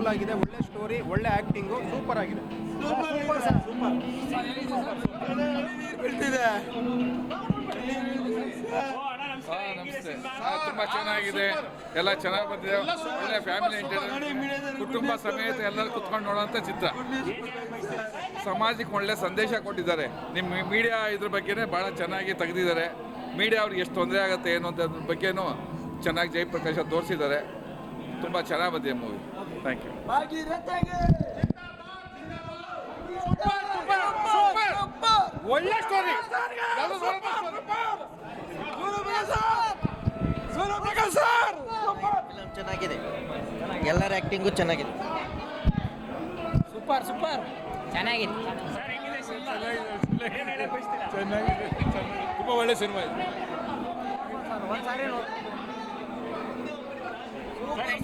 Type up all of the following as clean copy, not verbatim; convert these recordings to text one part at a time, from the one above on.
Useful ಆಗಿದೆ, ಒಳ್ಳೆ story, ಒಳ್ಳೆ ಆ್ಯಕ್ಟಿಂಗು, ಸೂಪರ್ ಆಗಿದೆ. ನಮಸ್ತೆ. ತುಂಬ ಚೆನ್ನಾಗಿದೆ, ಎಲ್ಲ ಚೆನ್ನಾಗಿ ಬಂದಿದೆ. ಒಳ್ಳೆ ಫ್ಯಾಮಿಲಿ ಕುಟುಂಬ ಸಮೇತ ಎಲ್ಲರೂ ಕುತ್ಕೊಂಡು ನೋಡೋಂಥ ಚಿತ್ರ. ಸಮಾಜಕ್ಕೆ ಒಳ್ಳೆ ಸಂದೇಶ ಕೊಟ್ಟಿದ್ದಾರೆ. ನಿಮ್ಮ ಮೀಡಿಯಾ ಇದ್ರ ಬಗ್ಗೆನೇ ಭಾಳ ಚೆನ್ನಾಗಿ ತೆಗೆದಿದ್ದಾರೆ. ಮೀಡಿಯಾ ಅವ್ರಿಗೆ ಎಷ್ಟು ತೊಂದರೆ ಆಗುತ್ತೆ ಏನು ಅಂತ ಅದ್ರ ಬಗ್ಗೆನೂ ಚೆನ್ನಾಗಿ ಜಯಪ್ರಕಾಶ ತೋರಿಸಿದ್ದಾರೆ. ತುಂಬ ಚೆನ್ನಾಗಿ ಬಂದಿದೆ ಮೂವಿ. Thank you. ಒಳ್ಳೆ ಸ್ಟೋರಿ, ಚೆನ್ನಾಗಿದೆ, ಎಲ್ಲರ ಆ್ಯಕ್ಟಿಂಗು ಚೆನ್ನಾಗಿದೆ. ಸೂಪರ್ ಸೂಪರ್ ಚೆನ್ನಾಗಿದೆ. ತುಂಬ ಒಳ್ಳೆ ಸಿನಿಮಾ ಇದೆ.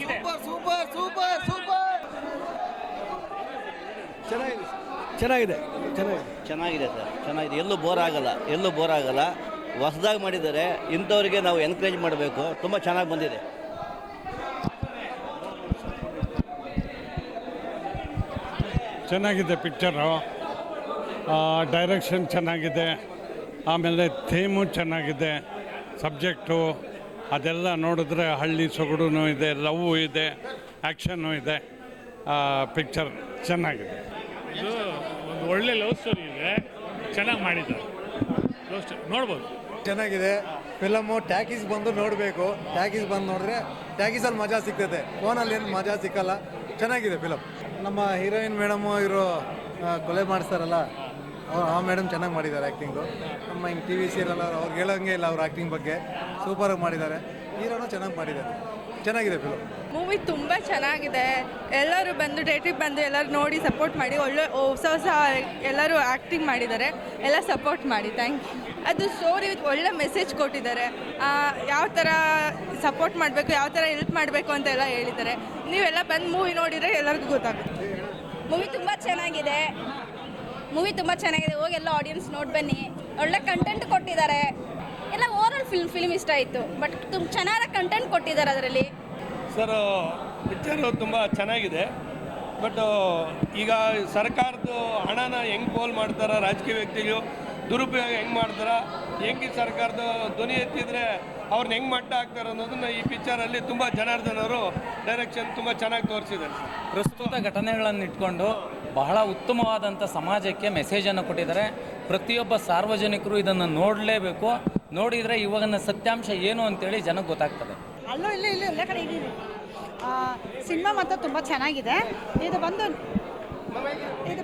ಸೂಪರ್ ಸೂಪರ್ ಸೂಪರ್ ಚೆನ್ನಾಗಿದೆ ಚೆನ್ನಾಗಿದೆ ಸರ್, ಚೆನ್ನಾಗಿದೆ. ಎಲ್ಲೂ ಬೋರ್ ಆಗಲ್ಲ. ಹೊಸದಾಗಿ ಮಾಡಿದ್ದಾರೆ. ಇಂಥವ್ರಿಗೆ ನಾವು ಎನ್ಕರೇಜ್ ಮಾಡಬೇಕು. ತುಂಬ ಚೆನ್ನಾಗಿ ಬಂದಿದೆ. ಚೆನ್ನಾಗಿದೆ ಪಿಕ್ಚರು. ಡೈರೆಕ್ಷನ್ ಚೆನ್ನಾಗಿದೆ, ಆಮೇಲೆ ಥೀಮು ಚೆನ್ನಾಗಿದೆ, ಸಬ್ಜೆಕ್ಟು ಅದೆಲ್ಲ ನೋಡಿದ್ರೆ ಹಳ್ಳಿ ಸೊಗಡು ಇದೆ, ಲವ್ ಇದೆ, ಆ್ಯಕ್ಷನ್ನು ಇದೆ. ಪಿಕ್ಚರ್ ಚೆನ್ನಾಗಿದೆ. ಇದು ಒಂದು ಒಳ್ಳೆ ಲವ್ ಸ್ಟೋರಿ ಇದೆ, ಚೆನ್ನಾಗಿ ಮಾಡಿದ್ದಾರೆ. ಲವ್ ಸ್ಟೋರಿ ನೋಡ್ಬೋದು. ಚೆನ್ನಾಗಿದೆ ಫಿಲಮು. ಟ್ಯಾಕೀಸ್ ಬಂದು ನೋಡಬೇಕು. ಟ್ಯಾಕೀಸ್ ಬಂದು ನೋಡಿದ್ರೆ ಟ್ಯಾಕೀಸಲ್ಲಿ ಮಜಾ ಸಿಗ್ತೈತೆ, ಫೋನಲ್ಲಿ ಏನು ಮಜಾ ಸಿಕ್ಕಲ್ಲ. ಚೆನ್ನಾಗಿದೆ ಫಿಲಮ್. ನಮ್ಮ ಹೀರೋಯಿನ್ ಮೇಡಮು ಇವರು ಕೊಲೆ ಮಾಡಿಸ್ತಾರಲ್ಲ, ಆ ಮೇಡಮ್ ಚೆನ್ನಾಗಿ ಮಾಡಿದ್ದಾರೆ ಆ್ಯಕ್ಟಿಂಗು. ನಮ್ಮ ಹಿಂಗೆ ಟಿ ವಿ ಸೀರಿಯಲ್ ಅವ್ರಿಗೆ ಹೇಳೋಂಗೆ ಇಲ್ಲ ಅವ್ರ ಆ್ಯಕ್ಟಿಂಗ್ ಬಗ್ಗೆ. ಸೂಪರಾಗಿ ಮಾಡಿದ್ದಾರೆ. ಹೀರೋನು ಚೆನ್ನಾಗಿ ಮಾಡಿದ್ದಾರೆ. ಚೆನ್ನಾಗಿದೆ ಫಿಲಮ್. ಮೂವಿ ತುಂಬ ಚೆನ್ನಾಗಿದೆ. ಎಲ್ಲರೂ ಬಂದು ಥಿಯೇಟ್ರಿಗೆ ಬಂದು ಎಲ್ಲರೂ ನೋಡಿ ಸಪೋರ್ಟ್ ಮಾಡಿ. ಒಳ್ಳೆ ಹೊಸ ಎಲ್ಲರೂ ಆ್ಯಕ್ಟಿಂಗ್ ಮಾಡಿದ್ದಾರೆ. ಎಲ್ಲ ಸಪೋರ್ಟ್ ಮಾಡಿ. Thank you. ಅದು ಸ್ಟೋರಿ ಒಳ್ಳೆ ಮೆಸೇಜ್ ಕೊಟ್ಟಿದ್ದಾರೆ. ಯಾವ ಥರ ಸಪೋರ್ಟ್ ಮಾಡಬೇಕು, ಯಾವ ಥರ ಹೆಲ್ಪ್ ಮಾಡಬೇಕು ಅಂತೆಲ್ಲ ಹೇಳಿದ್ದಾರೆ. ನೀವೆಲ್ಲ ಬಂದು ಮೂವಿ ನೋಡಿದರೆ ಎಲ್ಲರಿಗೂ ಗೊತ್ತಾಗುತ್ತೆ. ಮೂವಿ ತುಂಬ ಚೆನ್ನಾಗಿದೆ. ಹೋಗಿ ಎಲ್ಲ ಆಡಿಯನ್ಸ್ ನೋಡಿ ಬನ್ನಿ. ಒಳ್ಳೆ ಕಂಟೆಂಟ್ ಕೊಟ್ಟಿದ್ದಾರೆ. ಎಲ್ಲ ಓವರಾಲ್ ಫಿಲ್ಮ್ ಇಷ್ಟ ಆಯಿತು. ಬಟ್ ಚೆನ್ನಾಗಿ ಕಂಟೆಂಟ್ ಕೊಟ್ಟಿದ್ದಾರೆ ಅದರಲ್ಲಿ. ಸರ್, ಪಿಕ್ಚರು ತುಂಬ ಚೆನ್ನಾಗಿದೆ. ಬಟ್ ಈಗ ಸರ್ಕಾರದ ಹಣನ ಹೆಂಗೆ ಪೋಲ್ ಮಾಡ್ತಾರೆ, ರಾಜಕೀಯ ವ್ಯಕ್ತಿಗಳು ದುರುಪಯೋಗ ಹೆಂಗೆ ಮಾಡ್ತಾರೆ, ಹೆಂಗೆ ಸರ್ಕಾರದ ಧ್ವನಿ ಎತ್ತಿದ್ರೆ ಅವ್ರನ್ನ ಹೆಂಗೆ ಮಟ್ಟ ಹಾಕ್ತಾರೆ ಅನ್ನೋದನ್ನು ಈ ಪಿಕ್ಚರಲ್ಲಿ ತುಂಬ ಜನಾರ್ದನ್ ಅವರು ಡೈರೆಕ್ಷನ್ ತುಂಬ ಚೆನ್ನಾಗಿ ತೋರಿಸಿದ್ದಾರೆ. ಪ್ರಸ್ತುತ ಘಟನೆಗಳನ್ನು ಇಟ್ಕೊಂಡು ಬಹಳ ಉತ್ತಮವಾದಂಥ ಸಮಾಜಕ್ಕೆ ಮೆಸೇಜನ್ನು ಕೊಟ್ಟಿದ್ದಾರೆ. ಪ್ರತಿಯೊಬ್ಬ ಸಾರ್ವಜನಿಕರು ಇದನ್ನು ನೋಡಲೇಬೇಕು. ನೋಡಿದರೆ ಇವಾಗಿನ ಸತ್ಯಾಂಶ ಏನು ಅಂತೇಳಿ ಜನಕ್ಕೆ ಗೊತ್ತಾಗ್ತದೆ. ಅಲ್ಲೂ ಇಲ್ಲ ಎಲ್ಲ ಕಡೆ ಇದ್ದೀವಿ. ಸಿನಿಮಾ ಮಾತ್ರ ತುಂಬ ಚೆನ್ನಾಗಿದೆ. ಇದು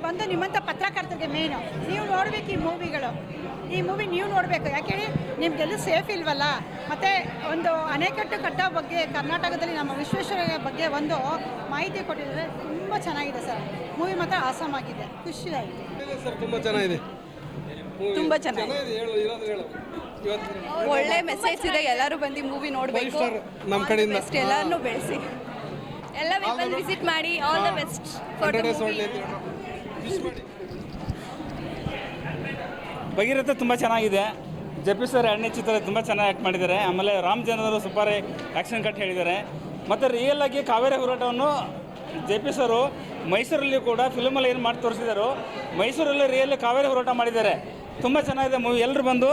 ಬಂದು ನಿಮ್ಮಂಥ ಪತ್ರಕರ್ತರಿಗೆ ಮೇನು ನೀವು ನೋಡಬೇಕು. ಈ ಮೂವಿ ನೀವು ನೋಡಬೇಕು. ಯಾಕೇಳಿ ನಿಮಗೆಲ್ಲೂ ಸೇಫ್ ಇಲ್ವಲ್ಲ. ಮತ್ತು ಒಂದು ಅಣೆಕಟ್ಟು ಕಟ್ಟೋ ಬಗ್ಗೆ ಕರ್ನಾಟಕದಲ್ಲಿ ನಮ್ಮ ವಿಶ್ವೇಶ್ವರಯ್ಯ ಬಗ್ಗೆ ಒಂದು ಮಾಹಿತಿ ಕೊಟ್ಟಿದ್ದಾರೆ. ತುಂಬ ಚೆನ್ನಾಗಿದೆ ಸರ್. ಮೂವಿ ಮಾತ್ರ ಆಸಮ್ ಆಗಿದೆ. ಖುಷಿ ಆಯಿತು ಸರ್. ತುಂಬ ಚೆನ್ನಾಗಿದೆ. ಒಳ್ಳೆ ಮೆಸೇಜ್ ಇದೆ. ಎಲ್ಲರೂ ಬಂದು ಮೂವಿ ನೋಡಬೇಕು. ನಮ್ಮ ಕಡೆಯಿಂದ ಎಲ್ಲರನ್ನೂ ಬೆಳೆಸಿ. ಎಲ್ಲ ಬಂದು ವಿಸಿಟ್ ಮಾಡಿ. All the best for the movie. Bhagiratha ತುಂಬ ಚೆನ್ನಾಗಿದೆ. ಜೆ.ಪಿ. ಸರ್ ಎರಡನೇ ಚಿತ್ರ ತುಂಬ ಚೆನ್ನಾಗಿ ಆ್ಯಕ್ಟ್ ಮಾಡಿದ್ದಾರೆ. ಆಮೇಲೆ ರಾಮ್ ಜನರು ಸೂಪರ್ ಆ್ಯಕ್ಷನ್ ಕಟ್ ಹೇಳಿದ್ದಾರೆ. ಮತ್ತು ರಿಯಲ್ ಆಗಿ ಕಾವೇರಿ ಹೋರಾಟವನ್ನು ಜೆ.ಪಿ. ಸರು ಮೈಸೂರಲ್ಲಿ ಕೂಡ ಫಿಲ್ಮಲ್ಲಿ ಏನು ಮಾಡಿ ತೋರಿಸಿದಾರೋ, ಮೈಸೂರಲ್ಲಿ ರಿಯಲ್ ಕಾವೇರಿ ಹೋರಾಟ ಮಾಡಿದ್ದಾರೆ. ತುಂಬ ಚೆನ್ನಾಗಿದೆ ಮೂವಿ. ಎಲ್ಲರೂ ಬಂದು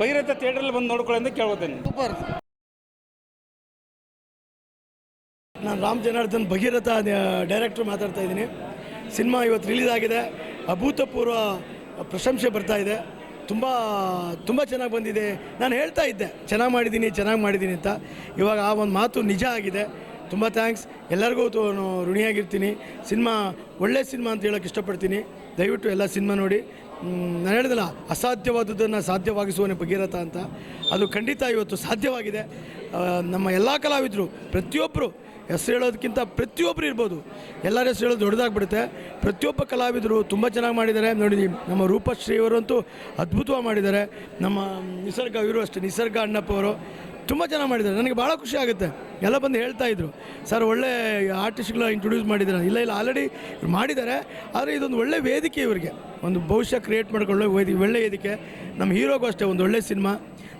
ಭಗೀರಥ ಥಿಯೇಟ್ರಲ್ಲಿ ಬಂದು ನೋಡ್ಕೊಳ್ಳಿ ಅಂತ ಕೇಳ್ಕೊತೇನೆ. ಸೂಪರ್. ನಾನು ರಾಮ್ ಜನಾರ್ದನ್ ಭಗೀರಥ ಡೈರೆಕ್ಟ್ರು ಮಾತಾಡ್ತಾ ಇದ್ದೀನಿ. ಸಿನಿಮಾ ಇವತ್ತು ರಿಲೀಸ್ ಆಗಿದೆ. ಅಭೂತಪೂರ್ವ ಪ್ರಶಂಸೆ ಬರ್ತಾ ಇದೆ. ತುಂಬ ಚೆನ್ನಾಗಿ ಬಂದಿದೆ. ನಾನು ಹೇಳ್ತಾ ಇದ್ದೆ ಚೆನ್ನಾಗಿ ಮಾಡಿದ್ದೀನಿ ಅಂತ. ಇವಾಗ ಆ ಒಂದು ಮಾತು ನಿಜ ಆಗಿದೆ. ತುಂಬ ಥ್ಯಾಂಕ್ಸ್. ಎಲ್ಲರಿಗೂ ಋಣಿಯಾಗಿರ್ತೀನಿ. ಸಿನಿಮಾ ಒಳ್ಳೆ ಸಿನಿಮಾ ಅಂತ ಹೇಳೋಕ್ಕೆ ಇಷ್ಟಪಡ್ತೀನಿ. ದಯವಿಟ್ಟು ಎಲ್ಲ ಸಿನಿಮಾ ನೋಡಿ. ನಾನು ಹೇಳಿದಲ್ಲ, ಅಸಾಧ್ಯವಾದದ್ದನ್ನು ಸಾಧ್ಯವಾಗಿಸುವನೇ ಭಗೀರಥ ಅಂತ. ಅದು ಖಂಡಿತ ಇವತ್ತು ಸಾಧ್ಯವಾಗಿದೆ. ನಮ್ಮ ಎಲ್ಲ ಕಲಾವಿದರು ಪ್ರತಿಯೊಬ್ಬರು ಹೆಸರು ಹೇಳೋದಕ್ಕಿಂತ ಪ್ರತಿಯೊಬ್ಬರು ಇರ್ಬೋದು. ಎಲ್ಲರ ಹೆಸರು ಹೇಳೋದು ದೊಡ್ಡದಾಗ್ಬಿಡುತ್ತೆ. ಪ್ರತಿಯೊಬ್ಬ ಕಲಾವಿದರು ತುಂಬ ಚೆನ್ನಾಗಿ ಮಾಡಿದ್ದಾರೆ. ನೋಡಿ, ನಮ್ಮ ರೂಪಶ್ರೀ ಅವರಂತೂ ಅದ್ಭುತವಾಗಿ ಮಾಡಿದ್ದಾರೆ. ನಮ್ಮ ನಿಸರ್ಗ ಅಣ್ಣಪ್ಪ ಅವರು ತುಂಬ ಚೆನ್ನಾಗಿ ಮಾಡಿದ್ದಾರೆ. ನನಗೆ ಭಾಳ ಖುಷಿ ಆಗುತ್ತೆ. ಎಲ್ಲ ಬಂದು ಹೇಳ್ತಾಯಿದ್ರು, ಸರ್ ಒಳ್ಳೆ ಆರ್ಟಿಸ್ಟ್ಗಳ ಇಂಟ್ರೊಡ್ಯೂಸ್ ಮಾಡಿದ್ದಾರೆ. ಇಲ್ಲ ಆಲ್ರೆಡಿ ಮಾಡಿದ್ದಾರೆ. ಆದರೆ ಇದೊಂದು ಒಳ್ಳೆ ವೇದಿಕೆ ಇವರಿಗೆ, ಒಂದು ಭವಿಷ್ಯ ಕ್ರಿಯೇಟ್ ಮಾಡ್ಕೊಳ್ಳೋ ಒಳ್ಳೆ ವೇದಿಕೆ. ನಮ್ಮ ಹೀರೋಗೂ ಅಷ್ಟೇ ಒಂದು ಒಳ್ಳೆ ಸಿನಿಮಾ,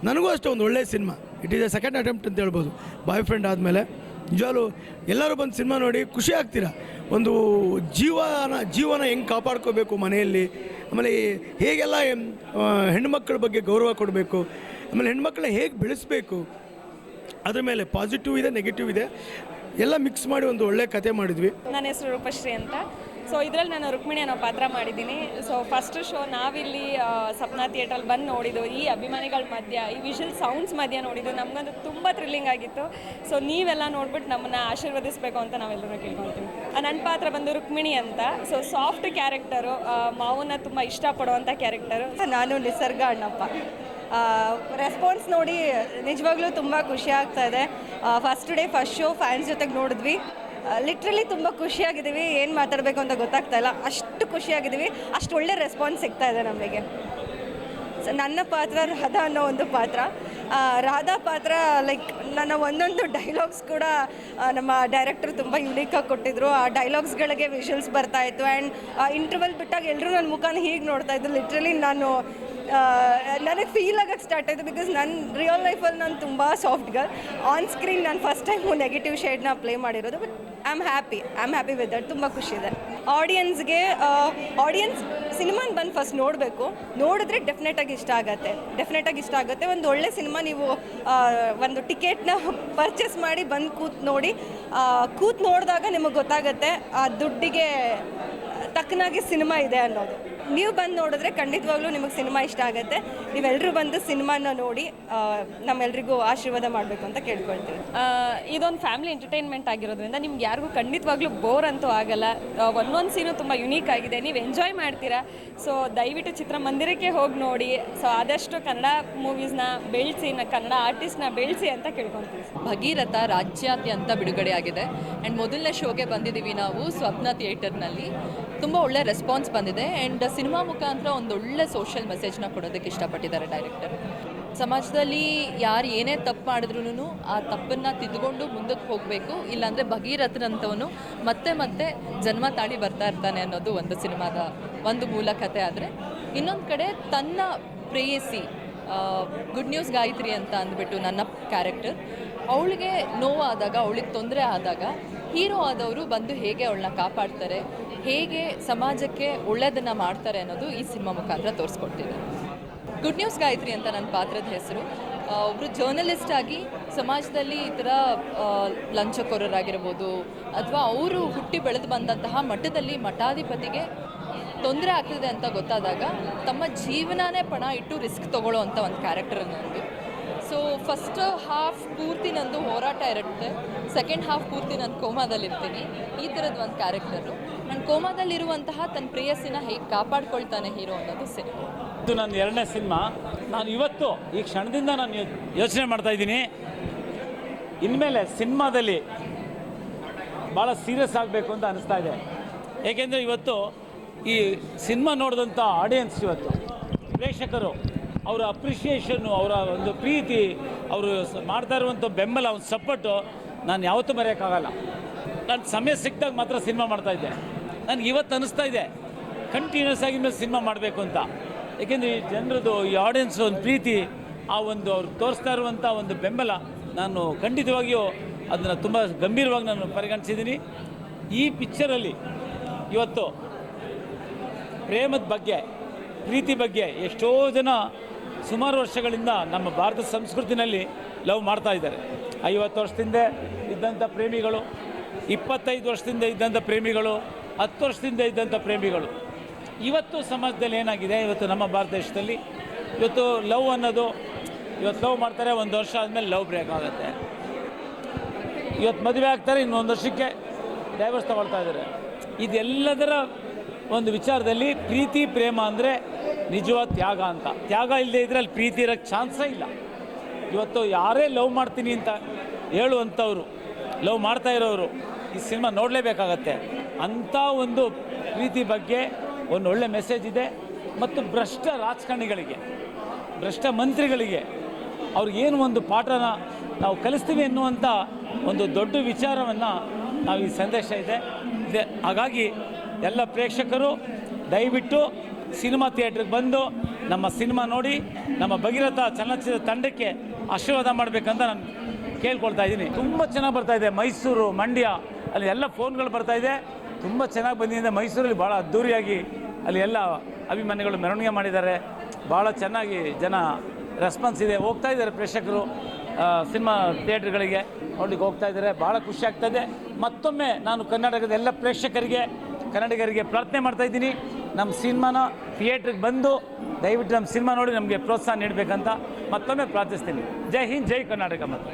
ನನಗೂ ಅಷ್ಟೇ ಒಂದು ಒಳ್ಳೆ cinema. It is A second attempt ಅಂತ ಹೇಳ್ಬೋದು. ಬಾಯ್ ಫ್ರೆಂಡ್ ಆದಮೇಲೆ ನಿಜವಾಗ್ಲೂ ಎಲ್ಲರೂ ಬಂದು ಸಿನಿಮಾ ನೋಡಿ ಖುಷಿ ಆಗ್ತೀರಾ. ಒಂದು ಜೀವನ ಹೆಂಗೆ ಕಾಪಾಡ್ಕೋಬೇಕು ಮನೆಯಲ್ಲಿ, ಆಮೇಲೆ ಹೇಗೆಲ್ಲ ಹೆಣ್ಮಕ್ಳ ಬಗ್ಗೆ ಗೌರವ ಕೊಡಬೇಕು, ಆಮೇಲೆ ಹೆಣ್ಮಕ್ಳನ್ನ ಹೇಗೆ ಬೆಳೆಸಬೇಕು, ಅದ್ರ ಮೇಲೆ ಪಾಸಿಟಿವ್ ಇದೆ, ನೆಗೆಟಿವ್ ಇದೆ, ಎಲ್ಲ ಮಿಕ್ಸ್ ಮಾಡಿ ಒಂದು ಒಳ್ಳೆ ಕತೆ ಮಾಡಿದ್ವಿ. ನನ್ನ ಹೆಸರು ರೂಪಶ್ರೀ ಅಂತ. ಸೊ ಇದರಲ್ಲಿ ನಾನು ರುಕ್ಮಿಣಿ ಅನ್ನೋ ಪಾತ್ರ ಮಾಡಿದ್ದೀನಿ. ಸೊ ಫಸ್ಟ್ ಶೋ ನಾವಿಲ್ಲಿ ಸಪ್ನಾ ಥಿಯೇಟ್ರಲ್ಲಿ ಬಂದು ನೋಡಿದ್ದು, ಈ ಅಭಿಮಾನಿಗಳ ಮಧ್ಯ, ಈ ವಿಷುವಲ್ ಸೌಂಡ್ಸ್ ಮಧ್ಯ ನೋಡಿದ್ದು ನಮಗಂತೂ ತುಂಬ ಥ್ರಿಲ್ಲಿಂಗ್ ಆಗಿತ್ತು. ಸೊ ನೀವೆಲ್ಲ ನೋಡ್ಬಿಟ್ಟು ನಮ್ಮನ್ನು ಆಶೀರ್ವದಿಸಬೇಕು ಅಂತ ನಾವೆಲ್ಲರೂ ಕೇಳ್ಕೊಳ್ತೀವಿ. ನನ್ನ ಪಾತ್ರ ಬಂದು ರುಕ್ಮಿಣಿ ಅಂತ. ಸೊ ಸಾಫ್ಟ್ ಕ್ಯಾರೆಕ್ಟರು, ಮಾವನ್ನ ತುಂಬ ಇಷ್ಟಪಡುವಂಥ ಕ್ಯಾರೆಕ್ಟರು. ನಾನು ನಿಸರ್ಗ ಅಣ್ಣಪ್ಪ. ರೆಸ್ಪಾನ್ಸ್ ನೋಡಿ ನಿಜವಾಗ್ಲೂ ತುಂಬ ಖುಷಿ ಆಗ್ತಾ ಇದೆ. First day first show fans ಜೊತೆಗೆ ನೋಡಿದ್ವಿ. ಲಿಟ್ರಲಿ ತುಂಬ ಖುಷಿಯಾಗಿದ್ದೀವಿ, ಏನು ಮಾತಾಡಬೇಕು ಅಂತ ಗೊತ್ತಾಗ್ತಾ ಇಲ್ಲ, ಅಷ್ಟು ಖುಷಿಯಾಗಿದ್ದೀವಿ, ಅಷ್ಟು ಒಳ್ಳೆ ರೆಸ್ಪಾನ್ಸ್ ಸಿಗ್ತಾ ಇದೆ ನಮಗೆ. ನನ್ನ ಪಾತ್ರ ರಾಧಾ ಅನ್ನೋ ಒಂದು ಪಾತ್ರ. ರಾಧಾ ಪಾತ್ರ ಲೈಕ್ ನನ್ನ ಒಂದೊಂದು ಡೈಲಾಗ್ಸ್ ಕೂಡ ನಮ್ಮ ಡೈರೆಕ್ಟರ್ ತುಂಬ ಯುನೀಕಾಗಿ ಕೊಟ್ಟಿದ್ರು. ಆ ಡೈಲಾಗ್ಸ್ಗಳಿಗೆ ವಿಷುವಲ್ಸ್ ಬರ್ತಾಯಿತ್ತು. ಆ್ಯಂಡ್ ಇಂಟರ್ವಲ್ ಬಿಟ್ಟಾಗ ಎಲ್ಲರೂ ನನ್ನ ಮುಖಾನ ಹೀಗೆ ನೋಡ್ತಾಯಿದ್ದು. ಲಿಟ್ರಲಿ ನನಗೆ ಫೀಲ್ ಆಗೋಕ್ಕೆ ಸ್ಟಾರ್ಟ್ ಆಯಿತು. ಬಿಕಾಸ್ ನನ್ನ ರಿಯಲ್ ಲೈಫಲ್ಲಿ ನಾನು ತುಂಬ ಸಾಫ್ಟ್ ಗರ್ಲ್. ಆನ್ ಸ್ಕ್ರೀನ್ ನಾನು ಫಸ್ಟ್ ಟೈಮು ನೆಗೆಟಿವ್ ಶೇಡ್ನ ಪ್ಲೇ ಮಾಡಿರೋದು. But I am happy with that. ತುಂಬ ಖುಷಿ ಇದೆ. ಆಡಿಯನ್ಸ್ ಸಿನಿಮಾನ ಬಂದು ಫಸ್ಟ್ ನೋಡಬೇಕು. ನೋಡಿದ್ರೆ ಡೆಫಿನೆಟಾಗಿ ಇಷ್ಟ ಆಗುತ್ತೆ. ಒಂದು ಒಳ್ಳೆ ಸಿನಿಮಾ ನೀವು ಒಂದು ಟಿಕೆಟ್ನ ಪರ್ಚೇಸ್ ಮಾಡಿ ಬಂದು ಕೂತ್ ನೋಡಿದಾಗ ನಿಮಗೆ ಗೊತ್ತಾಗುತ್ತೆ ಆ ದುಡ್ಡಿಗೆ ತಕ್ಕನಾಗಿ ಸಿನಿಮಾ ಇದೆ ಅನ್ನೋದು. ನೀವು ಬಂದು ನೋಡಿದ್ರೆ ಖಂಡಿತವಾಗ್ಲೂ ನಿಮಗೆ ಸಿನಿಮಾ ಇಷ್ಟ ಆಗುತ್ತೆ. ನೀವೆಲ್ಲರೂ ಬಂದು ಸಿನಿಮಾನ ನೋಡಿ ನಮ್ಮೆಲ್ರಿಗೂ ಆಶೀರ್ವಾದ ಮಾಡಬೇಕು ಅಂತ ಕೇಳ್ಕೊಳ್ತೀವಿ. ಇದೊಂದು ಫ್ಯಾಮಿಲಿ ಎಂಟರ್ಟೈನ್ಮೆಂಟ್ ಆಗಿರೋದ್ರಿಂದ ನಿಮ್ಗೆ ಯಾರಿಗೂ ಖಂಡಿತವಾಗ್ಲೂ ಬೋರ್ ಅಂತೂ ಆಗಲ್ಲ. ಒಂದೊಂದು ಸೀನು ತುಂಬ ಯುನೀಕ್ ಆಗಿದೆ, ನೀವು ಎಂಜಾಯ್ ಮಾಡ್ತೀರಾ. ಸೊ ದಯವಿಟ್ಟು ಚಿತ್ರಮಂದಿರಕ್ಕೆ ಹೋಗಿ ನೋಡಿ. ಸೊ ಆದಷ್ಟು ಕನ್ನಡ ಮೂವೀಸ್ನ ಬೆಳೆಸಿ, ಕನ್ನಡ ಆರ್ಟಿಸ್ಟ್ನ ಬೆಳೆಸಿ ಅಂತ ಕೇಳ್ಕೊತೀವಿ. ಭಗೀರಥ ರಾಜ್ಯಾದ್ಯಂತ ಬಿಡುಗಡೆ ಆಗಿದೆ. ಆ್ಯಂಡ್ ಮೊದಲನೇ ಶೋಗೆ ಬಂದಿದ್ದೀವಿ ನಾವು ಸ್ವಪ್ನ ಥಿಯೇಟರ್ನಲ್ಲಿ. ತುಂಬ ಒಳ್ಳೆ ರೆಸ್ಪಾನ್ಸ್ ಬಂದಿದೆ. ಆ್ಯಂಡ್ ಸಿನಿಮಾ ಮುಖಾಂತರ ಒಂದು ಒಳ್ಳೆ ಸೋಷಿಯಲ್ ಮೆಸೇಜ್ನ ಕೊಡೋದಕ್ಕೆ ಇಷ್ಟಪಟ್ಟಿದ್ದಾರೆ ಡೈರೆಕ್ಟರ್. ಸಮಾಜದಲ್ಲಿ ಯಾರು ಏನೇ ತಪ್ಪು ಮಾಡಿದ್ರೂ ಆ ತಪ್ಪನ್ನು ತಿದ್ದುಕೊಂಡು ಮುಂದಕ್ಕೆ ಹೋಗಬೇಕು, ಇಲ್ಲಾಂದರೆ ಭಗೀರಥನಂಥವನು ಮತ್ತೆ ಜನ್ಮ ತಾಳಿ ಬರ್ತಾ ಇರ್ತಾನೆ ಅನ್ನೋದು ಒಂದು ಸಿನಿಮಾದ ಒಂದು ಮೂಲ ಕಥೆ. ಆದರೆ ಇನ್ನೊಂದು ಕಡೆ ತನ್ನ ಪ್ರೇಯಸಿ ಗುಡ್ ನ್ಯೂಸ್ ಗಾಯತ್ರಿ ಅಂತ ಅಂದ್ಬಿಟ್ಟು ನನ್ನ ಕ್ಯಾರೆಕ್ಟರ್, ಅವಳಿಗೆ ನೋವಾದಾಗ, ಅವಳಿಗೆ ತೊಂದರೆ ಆದಾಗ ಹೀರೋ ಆದವರು ಬಂದು ಹೇಗೆ ಅವಳನ್ನ ಕಾಪಾಡ್ತಾರೆ, ಹೇಗೆ ಸಮಾಜಕ್ಕೆ ಒಳ್ಳೆಯದನ್ನು ಮಾಡ್ತಾರೆ ಅನ್ನೋದು ಈ ಸಿನಿಮಾ ಮುಖಾಂತರ ತೋರಿಸ್ಕೊಡ್ತಿದೆ. ಗುಡ್ ನ್ಯೂಸ್ ಗಾಯತ್ರಿ ಅಂತ ನನ್ನ ಪಾತ್ರದ ಹೆಸರು. ಒಬ್ಬರು ಜರ್ನಲಿಸ್ಟ್ ಆಗಿ ಸಮಾಜದಲ್ಲಿ ಈ ಥರ ಲಂಚಕೋರರಾಗಿರ್ಬೋದು ಅಥವಾ ಅವರು ಹುಟ್ಟಿ ಬೆಳೆದು ಬಂದಂತಹ ಮಟ್ಟದಲ್ಲಿ ಮಠಾಧಿಪತಿಗೆ ತೊಂದರೆ ಆಗ್ತಿದೆ ಅಂತ ಗೊತ್ತಾದಾಗ ತಮ್ಮ ಜೀವನನೇ ಪಣ ಇಟ್ಟು ರಿಸ್ಕ್ ತೊಗೊಳ್ಳೋ ಅಂಥ ಒಂದು ಕ್ಯಾರೆಕ್ಟರ್ ನನಗೆ. ಸೊ ಫಸ್ಟ್ ಹಾಫ್ ಪೂರ್ತಿ ನಂದು ಹೋರಾಟ ಇರುತ್ತೆ, ಸೆಕೆಂಡ್ ಹಾಫ್ ಪೂರ್ತಿ ನಾನು ಕೋಮಾದಲ್ಲಿರ್ತೀನಿ. ಈ ಥರದ್ದು ಒಂದು ಕ್ಯಾರೆಕ್ಟರು. ನಾನು ಕೋಮಾದಲ್ಲಿರುವಂತಹ ತನ್ನ ಪ್ರೇಯಸಿನ ಹೇಗೆ ಕಾಪಾಡ್ಕೊಳ್ತಾನೆ ಹೀರೋ ಅನ್ನೋದು ಸಿನಿಮಾ. ಇದು ನನ್ನ 2ನೇ ಸಿನಿಮಾ. ನಾನು ಇವತ್ತು ಈ ಕ್ಷಣದಿಂದ ನಾನು ಯೋಚನೆ ಮಾಡ್ತಾಯಿದ್ದೀನಿ, ಇನ್ಮೇಲೆ ಸಿನಿಮಾದಲ್ಲಿ ಭಾಳ ಸೀರಿಯಸ್ ಆಗಬೇಕು ಅಂತ ಅನಿಸ್ತಾ ಇದೆ. ಏಕೆಂದರೆ ಇವತ್ತು ಈ ಸಿನಿಮಾ ನೋಡಿದಂಥ ಆಡಿಯನ್ಸ್, ಇವತ್ತು ಪ್ರೇಕ್ಷಕರು, ಅವರ ಅಪ್ರಿಷಿಯೇಷನ್ನು, ಅವರ ಒಂದು ಪ್ರೀತಿ, ಅವರು ಮಾಡ್ತಾ ಇರುವಂಥ ಬೆಂಬಲ, ಒಂದು ಸಪೋರ್ಟು ನಾನು ಯಾವತ್ತೂ ಮರೆಯೋಕ್ಕಾಗಲ್ಲ. ನಾನು ಸಮಯ ಸಿಕ್ಕಿದಾಗ ಮಾತ್ರ ಸಿನಿಮಾ ಮಾಡ್ತಾಯಿದ್ದೆ. ನನಗೆ ಇವತ್ತು ಅನ್ನಿಸ್ತಾ ಇದೆ ಕಂಟಿನ್ಯೂಸ್ ಆಗಿ ಮೇಲೆ ಸಿನಿಮಾ ಮಾಡಬೇಕು ಅಂತ. ಏಕೆಂದರೆ ಈ ಜನರದ್ದು, ಈ ಆಡಿಯನ್ಸ್ ಒಂದು ಪ್ರೀತಿ, ಆ ಒಂದು ಅವ್ರು ತೋರಿಸ್ತಾ ಇರುವಂಥ ಒಂದು ಬೆಂಬಲ, ನಾನು ಖಂಡಿತವಾಗಿಯೂ ಅದನ್ನು ತುಂಬ ಗಂಭೀರವಾಗಿ ನಾನು ಪರಿಗಣಿಸಿದ್ದೀನಿ. ಈ ಪಿಕ್ಚರಲ್ಲಿ ಇವತ್ತು ಪ್ರೇಮದ ಬಗ್ಗೆ, ಪ್ರೀತಿ ಬಗ್ಗೆ ಎಷ್ಟೋ ಜನ ಸುಮಾರು ವರ್ಷಗಳಿಂದ ನಮ್ಮ ಭಾರತ ಸಂಸ್ಕೃತಿನಲ್ಲಿ ಲವ್ ಮಾಡ್ತಾ ಇದ್ದಾರೆ. 50 ವರ್ಷದಿಂದ ಇದ್ದಂಥ ಪ್ರೇಮಿಗಳು, 25 ವರ್ಷದಿಂದ ಇದ್ದಂಥ ಪ್ರೇಮಿಗಳು, 10 ವರ್ಷದಿಂದ ಇದ್ದಂಥ ಪ್ರೇಮಿಗಳು. ಇವತ್ತು ಸಮಾಜದಲ್ಲಿ ಏನಾಗಿದೆ, ಇವತ್ತು ನಮ್ಮ ಭಾರತ ದೇಶದಲ್ಲಿ ಇವತ್ತು ಲವ್ ಅನ್ನೋದು, ಇವತ್ತು ಲವ್ ಮಾಡ್ತಾರೆ, 1 ವರ್ಷ ಆದಮೇಲೆ ಲವ್ ಬ್ರೇಕ್ ಆಗುತ್ತೆ. ಇವತ್ತು ಮದುವೆ ಆಗ್ತಾರೆ, ಇನ್ನೊಂದು ವರ್ಷಕ್ಕೆ ಡೈವರ್ಸ್ ತಗೊಳ್ತಾ ಇದ್ದಾರೆ. ಇದೆಲ್ಲದರ ಒಂದು ವಿಚಾರದಲ್ಲಿ ಪ್ರೀತಿ ಪ್ರೇಮ ಅಂದರೆ ನಿಜವಾದ ತ್ಯಾಗ ಅಂತ. ತ್ಯಾಗ ಇಲ್ಲದೆ ಇದ್ದರೆ ಅಲ್ಲಿ ಪ್ರೀತಿ ಇರೋಕ್ಕೆ ಚಾನ್ಸೇ ಇಲ್ಲ. ಇವತ್ತು ಯಾರೇ ಲವ್ ಮಾಡ್ತೀನಿ ಅಂತ ಹೇಳುವಂಥವ್ರು, ಲವ್ ಮಾಡ್ತಾ ಇರೋರು ಈ ಸಿನಿಮಾ ನೋಡಲೇಬೇಕಾಗತ್ತೆ. ಅಂಥ ಒಂದು ಪ್ರೀತಿ ಬಗ್ಗೆ ಒಂದು ಒಳ್ಳೆ ಮೆಸೇಜ್ ಇದೆ. ಮತ್ತು ಭ್ರಷ್ಟ ರಾಜಕಾರಣಿಗಳಿಗೆ, ಭ್ರಷ್ಟ ಮಂತ್ರಿಗಳಿಗೆ ಅವ್ರಿಗೇನು ಒಂದು ಪಾಠನ ನಾವು ಕಲಿಸ್ತೀವಿ ಎನ್ನುವಂಥ ಒಂದು ದೊಡ್ಡ ವಿಚಾರವನ್ನು ನಾವು ಈ ಸಂದೇಶ ಇದೆ. ಹಾಗಾಗಿ ಎಲ್ಲ ಪ್ರೇಕ್ಷಕರು ದಯವಿಟ್ಟು ಸಿನಿಮಾ ಥಿಯೇಟ್ರಿಗೆ ಬಂದು ನಮ್ಮ ಸಿನಿಮಾ ನೋಡಿ ನಮ್ಮ ಭಗೀರಥ ಚಲನಚಿತ್ರ ತಂಡಕ್ಕೆ ಆಶೀರ್ವಾದ ಮಾಡಬೇಕಂತ ನಾನು ಕೇಳ್ಕೊಳ್ತಾ ಇದ್ದೀನಿ. ತುಂಬ ಚೆನ್ನಾಗಿ ಬರ್ತಾಯಿದೆ. ಮೈಸೂರು, ಮಂಡ್ಯ ಅಲ್ಲಿ ಎಲ್ಲ ಫೋನ್ಗಳು ಬರ್ತಾಯಿದೆ. ತುಂಬ ಚೆನ್ನಾಗಿ ಬಂದಿದೆ. ಮೈಸೂರಲ್ಲಿ ಭಾಳ ಅದ್ಧೂರಿಯಾಗಿ ಅಲ್ಲಿ ಎಲ್ಲ ಅಭಿಮಾನಿಗಳು ಮೆರವಣಿಗೆ ಮಾಡಿದ್ದಾರೆ. ಭಾಳ ಚೆನ್ನಾಗಿ ಜನ ರೆಸ್ಪಾನ್ಸ್ ಇದೆ. ಹೋಗ್ತಾ ಇದ್ದಾರೆ ಪ್ರೇಕ್ಷಕರು ಸಿನಿಮಾ ಥಿಯೇಟ್ರ್ಗಳಿಗೆ ನೋಡ್ಲಿಕ್ಕೆ ಹೋಗ್ತಾ ಇದ್ದಾರೆ. ಭಾಳ ಖುಷಿ ಆಗ್ತಾಯಿದೆ. ಮತ್ತೊಮ್ಮೆ ನಾನು ಕರ್ನಾಟಕದ ಎಲ್ಲ ಪ್ರೇಕ್ಷಕರಿಗೆ ಕನ್ನಡಿಗರಿಗೆ ಪ್ರಾರ್ಥನೆ ಮಾಡ್ತಾಯಿದ್ದೀನಿ, ನಮ್ಮ ಸಿನಿಮಾನ ಥಿಯೇಟ್ರಿಗೆ ಬಂದು ದಯವಿಟ್ಟು ನಮ್ಮ ಸಿನಿಮಾ ನೋಡಿ ನಮಗೆ ಪ್ರೋತ್ಸಾಹ ನೀಡಬೇಕಂತ ಮತ್ತೊಮ್ಮೆ ಪ್ರಾರ್ಥಿಸ್ತೀನಿ. ಜೈ ಹಿಂದ್, ಜೈ ಕರ್ನಾಟಕ. ಮತ್ತು